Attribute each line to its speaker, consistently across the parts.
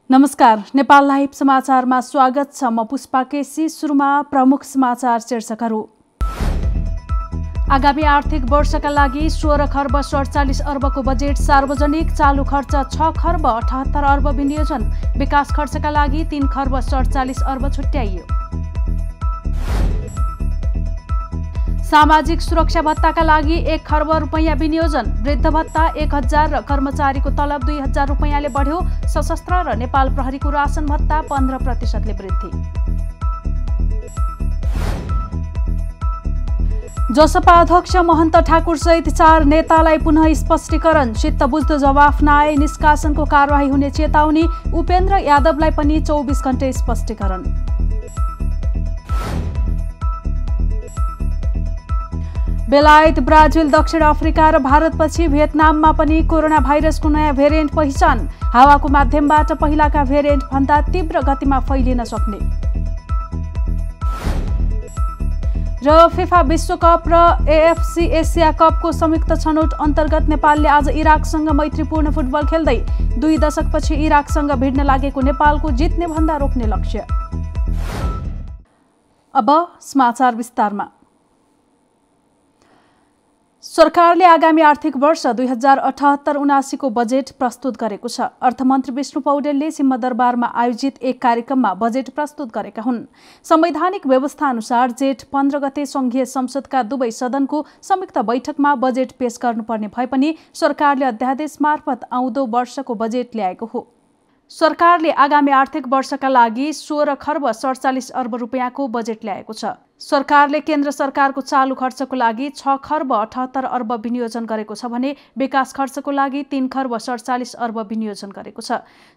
Speaker 1: नमस्कार, नेपाल लाइभ समाचारमा स्वागत छ। म पुष्पा केसी। सुरुमा प्रमुख समाचार शीर्षकहरू। आगामी आर्थिक वर्षका लागि 16 खर्ब 47 अर्बको बजेट सार्वजनिक। चालु खर्च 6 खर्ब 78 अर्ब विनियोजन। विकास खर्चका लागि 3 खर्ब 47 अर्ब छुट्याइयो। सामाजिक सुरक्षा भत्ताका लागि 1 खर्ब रुपैयाँ विनियोजन। वृद्ध भत्ता 1000 र कर्मचारीको तलब 2000 रुपैयाँले बढ्यो। सशस्त्र र नेपाल प्रहरीको रासन भत्ता 15% ले वृद्धि। जसपा अध्यक्ष महन्त ठाकुर सहित 4 नेतालाई पुनः स्पष्टीकरण। चित्त बुझ्दो जवाफ नआए निष्कासनको कारवाही हुने चेतावनी। उपेन्द्र यादवलाई पनि 24 घण्टे स्पष्टीकरण। बेलायत, ब्राजिल, दक्षिण अफ्रिका र भारतपछि भियतनाममा पनि कोरोना भाइरसको नयाँ भेरिएन्ट पहिचान। हावाको माध्यमबाट पहिलाका भेरिएन्ट भन्दा तीव्र गतिमा फैलिन सक्ने। र फिफा विश्वकप र एएफसी एसिया कपको संयुक्त छनौट अन्तर्गत नेपालले आज इराकसँग मैत्रीपूर्ण फुटबल खेल्दै 2 दशकपछि इराकसँग भिड्न लागेको नेपालको जित्ने भन्दा रोक्ने लक्ष्य। अब समाचार विस्तारमा। सरकारले आगामी आर्थिक वर्ष 2078-79 को बजेट प्रस्तुत गरेको छ। अर्थमन्त्री विष्णु पौडेलले सिंहदरबारमा आयोजित एक कार्यक्रममा बजेट प्रस्तुत गरेका हुन्। संवैधानिक व्यवस्था अनुसार जेठ 15 गते संघीय संसदका दुवै सदनको संयुक्त बैठकमा बजेट पेश गर्नुपर्ने भए पनि सरकारले अध्यादेश मार्फत आउँदो वर्षको बजेट ल्याएको हो। सरकारले आगामी आर्थिक वर्षका लागि 16 खर्ब 47 अर्ब रुपैयाँको बजेट ल्याएको छ। सरकारले केन्द्र सरकारको चालु खर्चको लागि 6 खर्ब 78 अर्ब विनियोजन गरेको छ भने विकास खर्चको लागि 3 खर्ब 47 अर्ब विनियोजन गरेको छ।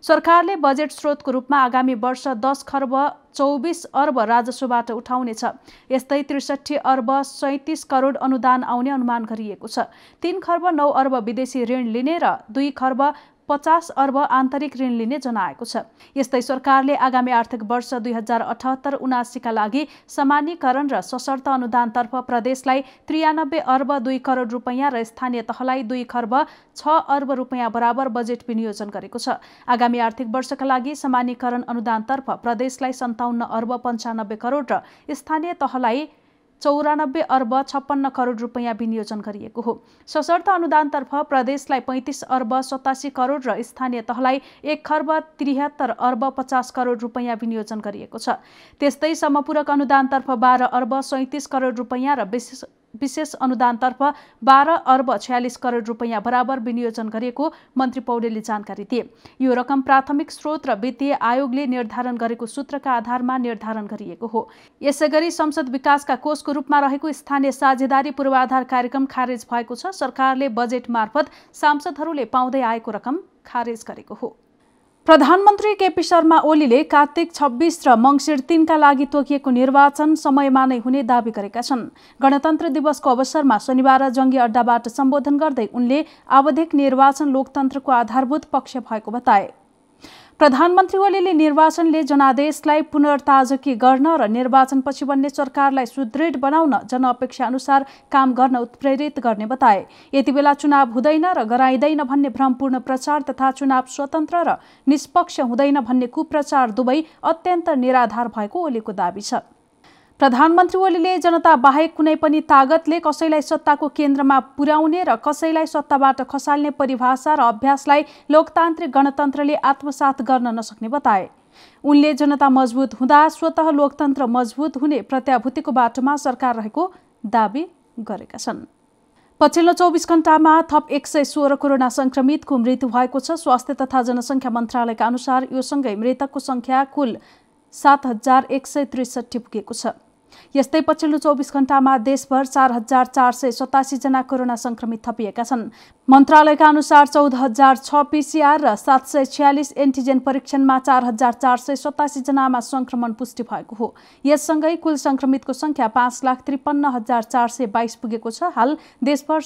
Speaker 1: सरकारले बजेट स्रोतको रूपमा आगामी वर्ष 10 खर्ब 24 अर्ब राजस्वबाट उठाउनेछ। यस्तै 63 अर्ब 37 करोड अनुदान आउने अनुमान गरिएको छ। 3 खर्ब 9 अर्ब विदेशी ऋण लिने र 2 खर्ब 50 अर्ब आन्तरिक ऋण लिने जनाएको छ। यस्तै सरकारले आगामी आर्थिक वर्ष 2078-79 का लागि सामान्यीकरण र सशर्त अनुदानतर्फ प्रदेशलाई 93 अर्ब 2 करोड रुपैयाँ र स्थानीय तहलाई 2 खर्ब 6 अर्ब रुपैयाँ बराबर बजेट विनियोजन गरेको छ। आगामी आर्थिक वर्षका लागि सामान्यीकरण अनुदानतर्फ प्रदेशलाई 57 अर्ब 95 करोड र स्थानीय तहलाई 94 अर्ब 56 करोड रुपैयाँ विनियोजन गरिएको हो। सशर्त अनुदानतर्फ प्रदेशलाई 35 अर्ब 87 करोड र स्थानीय तहलाई 1 खर्ब 73 अर्ब 50 करोड रुपैयाँ विनियोजन गरिएको छ। त्यस्तै समपूरक अनुदानतर्फ 12 अर्ब 37 करोड रुपैयाँ र विशेष अनुदानतर्फ 12 अर्ब 46 करोड रुपैयाँ बराबर विनियोजन गरिएको मन्त्री पौडेलले जानकारी दिए। यो रकम प्राथमिक स्रोत र वित्तीय आयोगले निर्धारण गरेको सूत्रका आधारमा निर्धारण गरिएको हो। यसैगरी संसद विकासका कोषको रूपमा रहेको स्थानीय साझेदारी पूर्वाधार कार्यक्रम खारेज भएको छ। सरकारले बजेट मार्फत सांसदहरूले पाउँदै आएको रकम खारेज गरेको हो। प्रधानमन्त्री केपी शर्मा ओलीले कार्तिक 26 र मङ्सिर 3 का लागि तोकिएको निर्वाचन समयमा नै हुने दावी गरेका छन्। गणतन्त्र दिवसको अवसरमा शनिबार जङ्गी अड्डाबाट सम्बोधन गर्दै उनले आवधिक निर्वाचन लोकतन्त्रको आधारभूत पक्ष भएको बताए। प्रधानमन्त्री ओलीले निर्वाचनले जनादेशलाई पुनर्ताजगी गर्न र निर्वाचनपछि बन्ने सरकारलाई सुदृढ बनाउन जनअपेक्षा अनुसार काम गर्न उत्प्रेरित गर्ने बताए। यति बेला चुनाव हुँदैन र गराइँदैन भन्ने भ्रमपूर्ण प्रचार तथा चुनाव स्वतन्त्र र निष्पक्ष हुँदैन भन्ने कुप्रचार दुवै अत्यन्त निराधार भएको ओलीको दावी छ। प्रधानमन्त्री ओलीले जनता बाहेक कुनै पनि तागतले कसैलाई सत्ताको केन्द्रमा पुर्याउने र कसैलाई सत्ताबाट खसाल्ने परिभाषा र अभ्यासलाई लोकतान्त्रिक गणतन्त्रले आत्मसात गर्न नसक्ने बताए। उनले जनता मजबुत हुँदा स्वतः लोकतन्त्र मजबुत हुने प्रत्याभूतिको बाटोमा सरकार रहेको दावी गरेका छन्। पछिल्लो 24 घण्टामा थप 116 कोरोना संक्रमितको मृत्यु भएको छ। स्वास्थ्य तथा जनसङ्ख्या मन्त्रालयका अनुसार यो सँगै मृतकको संख्या कुल 7163 पुगेको छ। यस्तै पछिल्लो 24 घण्टामा देशभर 4487 जना कोरोना संक्रमित थपिएका छन्। मन्त्रालयका अनुसार 14006 पीसीआर र 746 एन्टिजेन परीक्षणमा 4487 जनामा संक्रमण पुष्टि भएको हो। यससँगै कुल संक्रमितको संख्या 5,53,422 पुगेको छ। हाल देशभर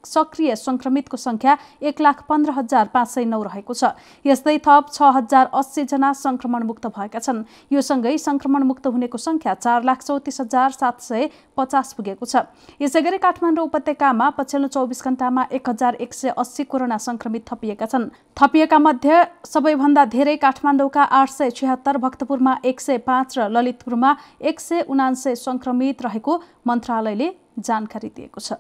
Speaker 1: सक्रिय संक्रमितको संख्या 1,15,509 रहेको छ। यस्तै थप 6,080 जना संक्रमणमुक्त भएका छन्। यो सँगै संक्रमणमुक्त हुनेको संख्या 4,34,750 पुगेको छ। यसैगरी काठमाडौँ उपत्यकामा पछिल्लो 24 घण्टामा 1,180 कोरोना संक्रमित थपिएका छन्। थपिएका मध्ये सबैभन्दा धेरै काठमाडौँका 876, भक्तपुरमा 105 र ललितपुरमा 179 संक्रमित रहेको मन्त्रालयले जानकारी दिएको छ।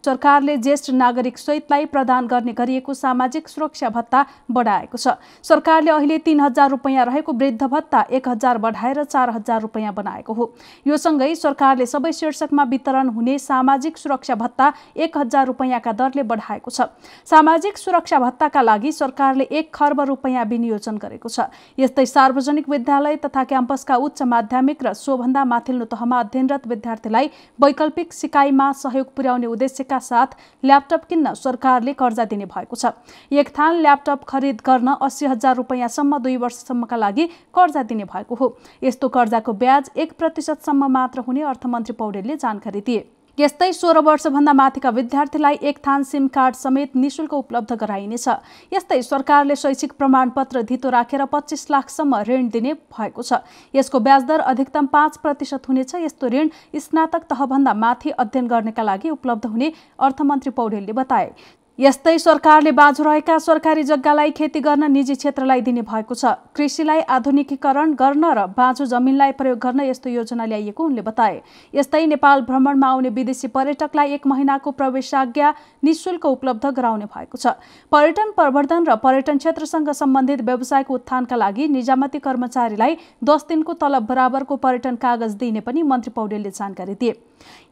Speaker 1: सरकारले ज्येष्ठ नागरिक सहितलाई प्रदान गर्ने गरिएको सामाजिक सुरक्षा भत्ता बढाएको छ। सरकारले अहिले 3,000 रुपैयाँ रहेको वृद्ध भत्ता 1,000 बढाएर 4,000 रुपैयाँ बनाएको हो। यो सँगै सरकारले सबै शीर्षकमा वितरण हुने सामाजिक सुरक्षा भत्ता 1,000 रुपैयाँका दरले बढाएको छ। सामाजिक सुरक्षा भत्ताका लागि सरकारले 1 खर्ब रुपैयाँ विनियोजन गरेको छ। यस्तै सार्वजनिक विद्यालय तथा क्याम्पसका उच्च माध्यमिक र सोभन्दा माथिल्लो तहमा अध्ययनरत विद्यार्थीलाई वैकल्पिक सिकाइमा सहयोग पुर्याउने उद्देश्यका साथ ल्यापटप किन्न सरकारले कर्जा दिने भएको छ। एक थान ल्यापटप खरिद गर्न 80,000 रुपैयाँसम्म 2 वर्षसम्मका लागि कर्जा दिने भएको हो। यस्तो कर्जाको ब्याज 1% सम्म मात्र हुने अर्थमन्त्री पौडेलले जानकारी दिए। यस्तै 16 वर्षभन्दा माथिका विद्यार्थीलाई एक थान सिम कार्ड समेत निशुल्क उपलब्ध गराइनेछ। यस्तै सरकारले शैक्षिक प्रमाणपत्र धितो राखेर 25 लाखसम्म ऋण दिने भएको छ। यसको ब्याज दर अधिकतम 5% हुनेछ। यस्तो ऋण स्नातक तहभन्दा माथि अध्ययन गर्नका लागि उपलब्ध हुने अर्थमन्त्री पौडेलले बताए। यस्तै सरकारले बाँझो रहेका सरकारी जग्गालाई खेती गर्न निजी क्षेत्रलाई दिने भएको छ। कृषिलाई आधुनिकीकरण गर्न र बाँझो जमिनलाई प्रयोग गर्न यस्तो योजना ल्याइएको उनले बताए। यस्तै नेपाल भ्रमणमा आउने विदेशी पर्यटकलाई 1 महिनाको प्रवेशाज्ञा निशुल्क उपलब्ध गराउने भएको छ। पर्यटन प्रवर्धन र पर्यटन क्षेत्रसँग सम्बन्धित व्यवसायको उत्थानका लागि निजामती कर्मचारीलाई 10 दिनको तलब बराबरको पर्यटन कागज दिने पनि मन्त्री पौडेलले जानकारी दिए।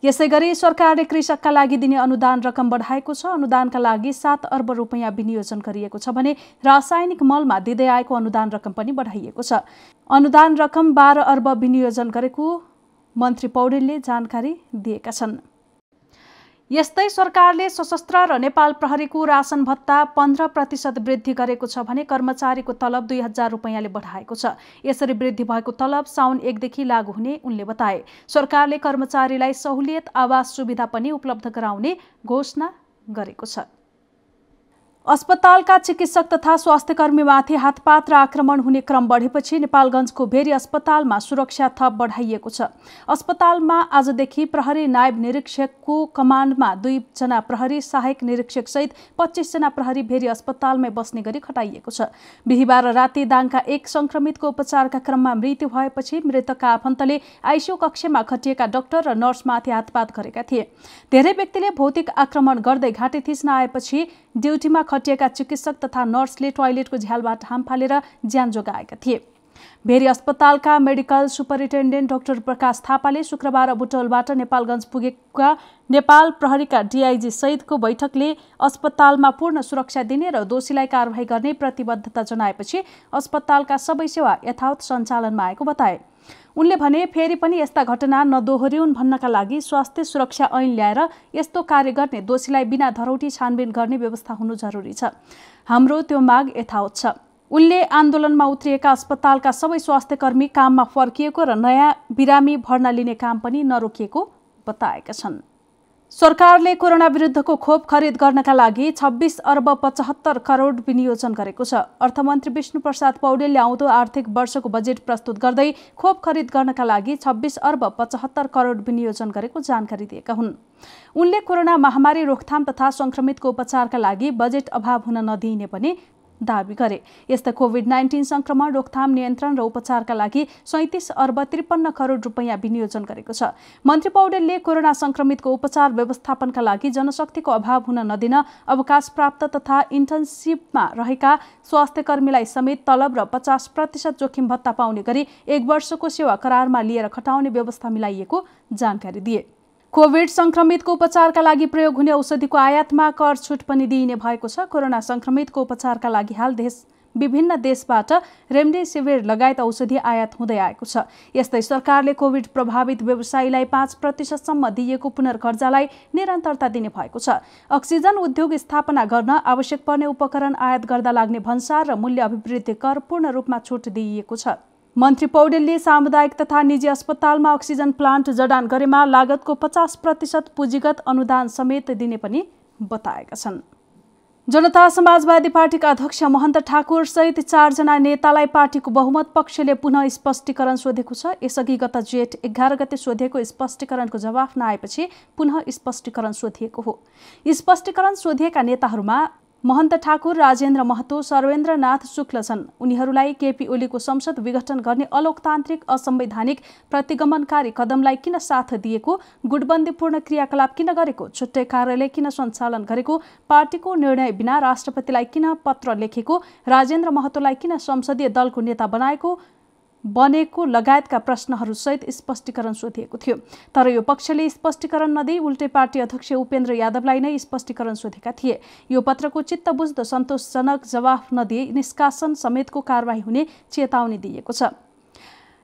Speaker 1: यसैगरी सरकारले कृषकका लागि दिने अनुदान रकम बढाएको छ। अनुदानका लागि 7 अर्ब रुपैयाँ विनियोजन गरिएको छ भने रासायनिक मलमा दिँदै आएको अनुदान रकम पनि बढाइएको छ। अनुदान रकम 12 अर्ब विनियोजन गरेको मन्त्री पौडेलले जानकारी दिएका छन्। यस्तै सरकारले सशस्त्र र नेपाल प्रहरीको राशन भत्ता 15% वृद्धि गरेको छ भने कर्मचारीको तलब 2,000 रुपैयाँले बढाएको छ। यसरी वृद्धि भएको तलब साउन 1 देखि लागू हुने उनले बताए। सरकारले कर्मचारीलाई सहुलियत आवास सुविधा पनि उपलब्ध गराउने घोषणा गरेको छ। अस्पतालका चिकित्सक तथा स्वास्थ्यकर्मीमाथि हातपात र आक्रमण हुने क्रम बढेपछि नेपालगञ्जको भेरी अस्पतालमा सुरक्षा थप बढाइएको छ। अस्पतालमा आजदेखि प्रहरी नायब निरीक्षकको कमान्डमा 2 जना प्रहरी सहायक निरीक्षक सहित 25 जना प्रहरी भेरी अस्पतालमै बस्ने गरी खटाइएको छ। बिहीबार राति दाङका 1 संक्रमितको उपचारका क्रममा मृत्यु भएपछि मृतकका आफन्तले आइसियु कक्षमा खटिएका डाक्टर र नर्समाथि हातपात गरेका थिए। धेरै व्यक्तिले भौतिक आक्रमण गर्दै घाँटी थिच्न आएपछि ड्युटीमा खटिएका चिकित्सक तथा नर्सले टोयलेटको झ्यालबाट हाम फालेर ज्यान जोगाएका थिए। भेरी अस्पतालका मेडिकल सुपरिन्टेन्डेन्ट डाक्टर प्रकाश थापाले शुक्रबार बुटवलबाट नेपालगञ्ज पुगेका नेपाल प्रहरीका डिआइजी सहितको बैठकले अस्पतालमा पूर्ण सुरक्षा दिने र दोषीलाई कारबाही गर्ने प्रतिबद्धता जनाएपछि अस्पतालका सबै सेवा यथावत सञ्चालनमा आएको बताए। उनले भने फेरि पनि यस्ता घटना नदोहोरिउन् भन्नका लागि स्वास्थ्य सुरक्षा ऐन ल्याएर यस्तो कार्य गर्ने दोषीलाई बिना धरौटी छानबिन गर्ने व्यवस्था हुनु जरुरी छ। हाम्रो त्यो माग यथावत छ। उनले आन्दोलनमा उत्रिएका अस्पतालका सबै स्वास्थ्यकर्मी काममा फर्किएको र नयाँ बिरामी भर्ना लिने काम पनि नरोकिएको बताएका छन्। सरकारले कोरोना विरुद्धको खोप खरिद गर्नका लागि 26 अर्ब 75 करोड विनियोजन गरेको छ। अर्थमन्त्री विष्णुप्रसाद पौडेलले आउँदो आर्थिक वर्षको बजेट प्रस्तुत गर्दै खोप खरिद गर्नका लागि 26 अर्ब 75 करोड विनियोजन गरेको जानकारी दिएका हुन्। उनले कोरोना महामारी रोकथाम तथा संक्रमितको उपचारका लागि बजेट अभाव हुन नदिइने पनि दाबी गरे। यस्ता कोभिड-19 संक्रमण रोकथाम नियन्त्रण र उपचारका लागि 37 अर्ब 53 करोड रुपैयाँ विनियोजन गरेको छ। मन्त्री पौडेलले कोरोना संक्रमितको उपचार व्यवस्थापनका लागि जनशक्तिको अभाव हुन नदिन अवकाश प्राप्त तथा इन्टर्नसिपमा रहेका स्वास्थ्यकर्मीलाई समेत तलब र 50% जोखिम भत्ता पाउने गरी 1 वर्षको सेवा करारमा लिएर खटाउने व्यवस्था मिलाइएको जानकारी दिए। कोभिड संक्रमितको उपचारका लागि प्रयोग हुने औषधिको आयातमा कर छुट पनि दिइने भएको छ। कोरोना संक्रमितको उपचारका लागि हाल विभिन्न देशबाट रेमडेसिभिर लगायत औषधि आयात हुँदै आएको छ। यस्तै सरकारले कोभिड प्रभावित व्यवसायीलाई 5% सम्म दिइएको पुनर्कर्जालाई निरन्तरता दिने भएको छ। अक्सिजन उद्योग स्थापना गर्न आवश्यक पर्ने उपकरण आयात गर्दा लाग्ने भन्सार र मूल्य अभिवृद्धि कर पूर्ण रूपमा छुट दिइएको छ। मन्त्री पौडेलले सामुदायिक तथा निजी अस्पतालमा अक्सिजन प्लान्ट जडान गरेमा लागतको 50% पुँजीगत अनुदान समेत दिने पनि बताएका छन्। जनता समाजवादी पार्टीका अध्यक्ष महन्त ठाकुर सहित 4 जना नेतालाई पार्टीको बहुमत पक्षले पुनः स्पष्टीकरण सोधेको छ। यसअघि गत जेठ 11 गते सोधेको स्पष्टीकरणको जवाफ नआएपछि पुनः स्पष्टीकरण सोधिएको हो। स्पष्टीकरण सोधिएका नेताहरूमा महन्त ठाकुर, राजेन्द्र महतो, सर्वेन्द्रनाथ शुक्ल छन्। उनीहरूलाई केपी ओलीको संसद विघटन गर्ने अलोकतान्त्रिक, असंवैधानिक, प्रतिगमनकारी कदमलाई किन साथ दिएको, गुटबन्दीपूर्ण क्रियाकलाप किन गरेको, छुट्टै कार्यालय किन सञ्चालन गरेको, पार्टीको निर्णय बिना राष्ट्रपतिलाई किन पत्र लेखेको, राजेन्द्र महतोलाई किन संसदीय दलको नेता बनेको लगायतका प्रश्नहरूसहित स्पष्टीकरण सोधिएको थियो। तर यो पक्षले स्पष्टीकरण नदिई उल्टै पार्टी अध्यक्ष उपेन्द्र यादवलाई नै स्पष्टीकरण सोधेका थिए। यो पत्रको चित्तबुझ्दो सन्तोषजनक जवाफ नदिई निष्कासन समेतको कारबाही हुने चेतावनी दिएको छ।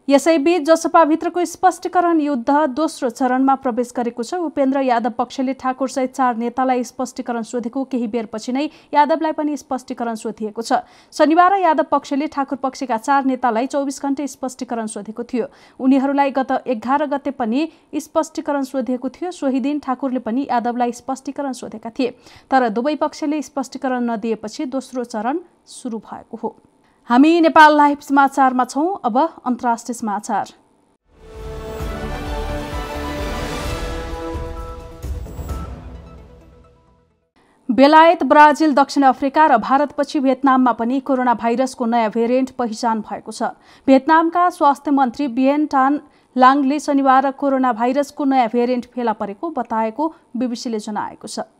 Speaker 1: यसैबीच जसपाभित्रको स्पष्टीकरण युद्ध दोस्रो चरणमा प्रवेश गरेको छ। उपेन्द्र यादव पक्षले ठाकुरसहित 4 नेतालाई स्पष्टीकरण सोधेको केही बेरपछि नै यादवलाई पनि स्पष्टीकरण सोधिएको छ। शनिबार यादव पक्षले ठाकुर पक्षका 4 नेतालाई 24 घण्टे स्पष्टीकरण सोधेको थियो। उनीहरूलाई गत 11 गते पनि स्पष्टीकरण सोधिएको थियो। सोही दिन ठाकुरले पनि यादवलाई स्पष्टीकरण सोधेका थिए। तर दुवै पक्षले स्पष्टीकरण नदिएपछि दोस्रो चरण सुरु भएको हो। हामी नेपाल लाइभ समाचारमा छौं। अब अन्तर्राष्ट्रिय समाचार। बेलायत, ब्राजिल, दक्षिण अफ्रिका र भारतपछि भियतनाममा पनि कोरोना भाइरसको नयाँ भेरिएन्ट पहिचान भएको छ। भियतनामका स्वास्थ्य मन्त्री बिएन टान लाङले शनिबार कोरोना भाइरसको नयाँ भेरिएन्ट फेला परेको बताएको बीबीसीले जनाएको छ।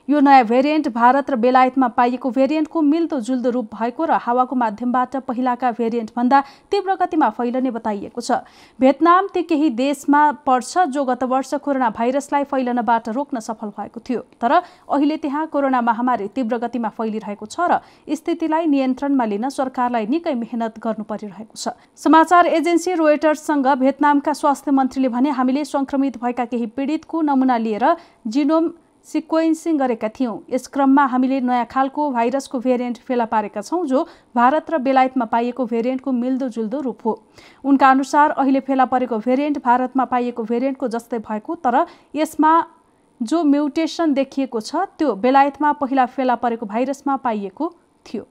Speaker 1: यो नयाँ भेरिएन्ट भारत र बेलायतमा पाइएको भेरिएन्टको मिल्दोजुल्दो रूप भएको र हावाको माध्यमबाट पहिलाका भेरिएन्टभन्दा तीव्र गतिमा फैलने बताइएको छ। भियतनाम ती केही देशमा पर्छ जो गत वर्ष कोरोना भाइरसलाई फैलनबाट रोक्न सफल भएको थियो। तर अहिले त्यहाँ कोरोना महामारी तीव्र गतिमा फैलिरहेको छ र स्थितिलाई नियन्त्रणमा लिन सरकारलाई निकै मेहनत गर्नु परिरहेको छ। समाचार एजेन्सी रोयटर्ससँग भियतनामका स्वास्थ्य मन्त्रीले भने, हामीले संक्रमित भएका केही पीडितको नमुना लिएर जिनोम सिक्वेन्सिङ गरेका थियौं। यस क्रममा हामीले नयाँ खालको भाइरसको भेरिएन्ट फेला पारेका छौं जो भारत र बेलायतमा पाइएको भेरिएन्टको मिल्दोजुल्दो रूप हो। उनका अनुसार अहिले फेला परेको भेरिएन्ट भारतमा पाइएको भेरिएन्टको जस्तै भएको, तर यसमा जो म्युटेसन देखिएको छ त्यो बेलायतमा पहिला फेला परेको भाइरसमा पाइएको थियो।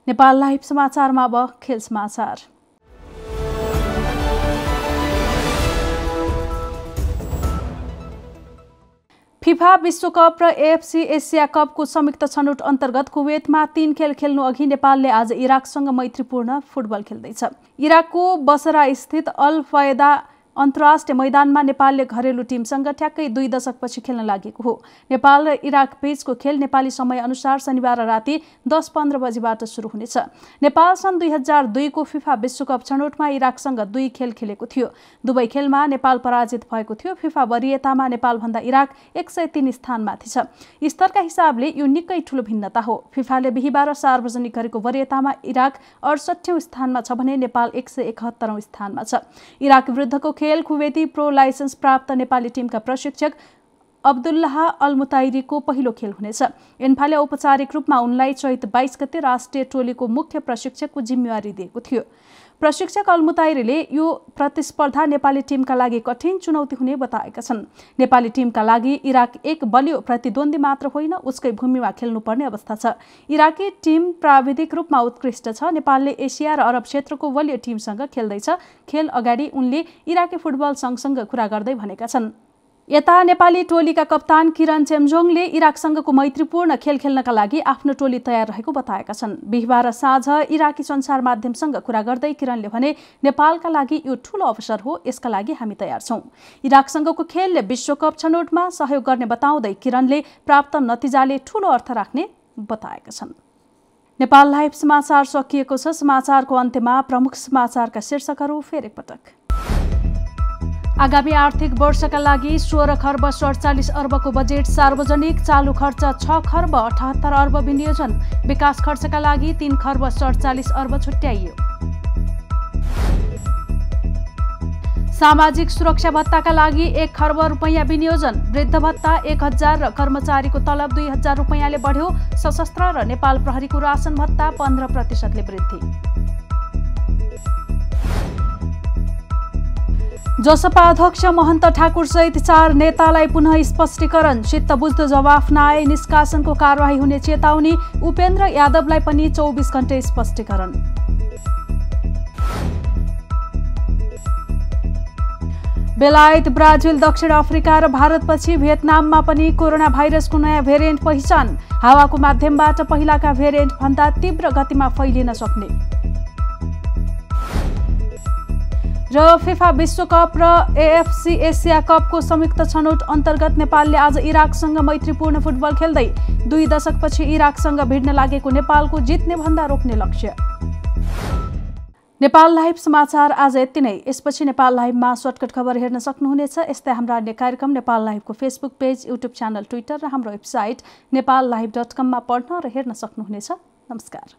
Speaker 1: नेपाल लाइभ समाचारमा अब खेल समाचार। फिफा विश्वकप र एएफसी एसिया कपको संयुक्त छनौट अन्तर्गत कुवेतमा 3 खेल खेल्नु अघि नेपालले आज इराकसँग मैत्रीपूर्ण फुटबल खेल्दैछ। इराकको बसरा स्थित अल फयदा अन्तर्राष्ट्रिय मैदानमा नेपालले घरेलु टिमसँग ठ्याक्कै 2 दशकपछि खेल्न लागेको हो। नेपाल र इराक बीचको खेल नेपाली समय अनुसार शनिबार राति 10:15 बजेबाट सुरु हुनेछ। नेपाल सन् 2002 को फिफा विश्वकप छनौटमा इराकसँग 2 खेल खेलेको थियो। दुवै खेलमा नेपाल पराजित भएको थियो। फिफा वरियतामा नेपालभन्दा इराक 103 स्थानमाथि छ। स्तरका हिसाबले यो निकै ठूलो भिन्नता हो। फिफाले बिहीबार सार्वजनिक गरेको वरियतामा इराक 68औं स्थानमा छ भने नेपाल 171औं स्थानमा छ। इराक विरुद्धको खेल कुवेती प्रो लाइसेन्स प्राप्त नेपाली टिमका प्रशिक्षक अब्दुल्लाह अल मुताइरीको पहिलो खेल हुनेछ। इन्फाले औपचारिक रूपमा उनलाई चैत 22 गते राष्ट्रिय टोलीको मुख्य प्रशिक्षकको जिम्मेवारी दिएको थियो। प्रशिक्षक अल मुताइरीले यो प्रतिस्पर्धा नेपाली टिमका लागि कठिन चुनौती हुने बताएका छन्। नेपाली टिमका लागि इराक एक बलियो प्रतिद्वन्दी मात्र होइन, उसकै भूमिमा खेल्नुपर्ने अवस्था छ। इराकी टिम प्राविधिक रूपमा उत्कृष्ट छ। नेपालले एसिया र अरब क्षेत्रको बलियो टिमसँग खेल्दैछ। खेल अगाडि उनले इराकी फुटबल संघसँग कुरा गर्दै भनेका छन्। यता नेपाली टोलीका कप्तान किरण चेम्जोङले इराकसँगको मैत्रीपूर्ण खेल खेल्नका लागि आफ्नो टोली तयार रहेको बताएका छन्। बिहीबार साँझ इराकी सञ्चार माध्यमसँग कुरा गर्दै किरणले भने, नेपालका लागि यो ठूलो अवसर हो, यसका लागि हामी तयार छौं। इराकसँगको खेलले विश्वकप छनौटमा सहयोग गर्ने बताउँदै किरणले प्राप्त नतिजाले ठूलो अर्थ राख्ने बताएका छन्। नेपाल लाइभ समाचार सकिएको छ। समाचारको अन्त्यमा प्रमुख समाचारका शीर्षकहरू फेरि एकपटक। आगामी आर्थिक वर्षका लागि 16 खर्ब 47 अर्बको बजेट सार्वजनिक। चालु खर्च 6 खर्ब 78 अर्ब विनियोजन। विकास खर्चका लागि 3 खर्ब 47 अर्ब छुट्याइयो। सामाजिक सुरक्षा भत्ताका लागि 1 खर्ब रुपैयाँ विनियोजन। वृद्ध भत्ता 1000 र कर्मचारीको तलब 2000 रुपैयाँले बढ्यो। सशस्त्र र नेपाल प्रहरीको रासन भत्ता 15% ले वृद्धि। जसपा अध्यक्ष महन्त ठाकुर सहित 4 नेतालाई पुनः स्पष्टीकरण। चित्त बुझ्दो जवाफ नआए निष्कासनको कारवाही हुने चेतावनी। उपेन्द्र यादवलाई पनि 24 घण्टे स्पष्टीकरण। बेलायत, ब्राजिल, दक्षिण अफ्रिका र भारतपछि भियतनाममा पनि कोरोना भाइरसको नयाँ भेरिएन्ट पहिचान। हावाको माध्यमबाट पहिलाका भेरिएन्ट भन्दा तीव्र गतिमा फैलिन सक्ने। र फिफा विश्वकप र एएफसी एसिया कपको संयुक्त छनौट अन्तर्गत नेपालले आज इराकसँग मैत्रीपूर्ण फुटबल खेल्दै 2 दशकपछि इराकसँग भिड्न लागेको नेपालको जित्ने भन्दा रोक्ने लक्ष्य। नेपाल लाइभ समाचार आज यति नै। यसपछि नेपाल लाइभमा सर्टकट खबर हेर्न सक्नुहुनेछ। यस्तै हाम्रा अन्य कार्यक्रम नेपाल लाइभको Facebook page, YouTube channel, Twitter र हाम्रो वेबसाइट नेपाललाइभ.com मा पढ्न र हेर्न सक्नुहुनेछ। नमस्कार।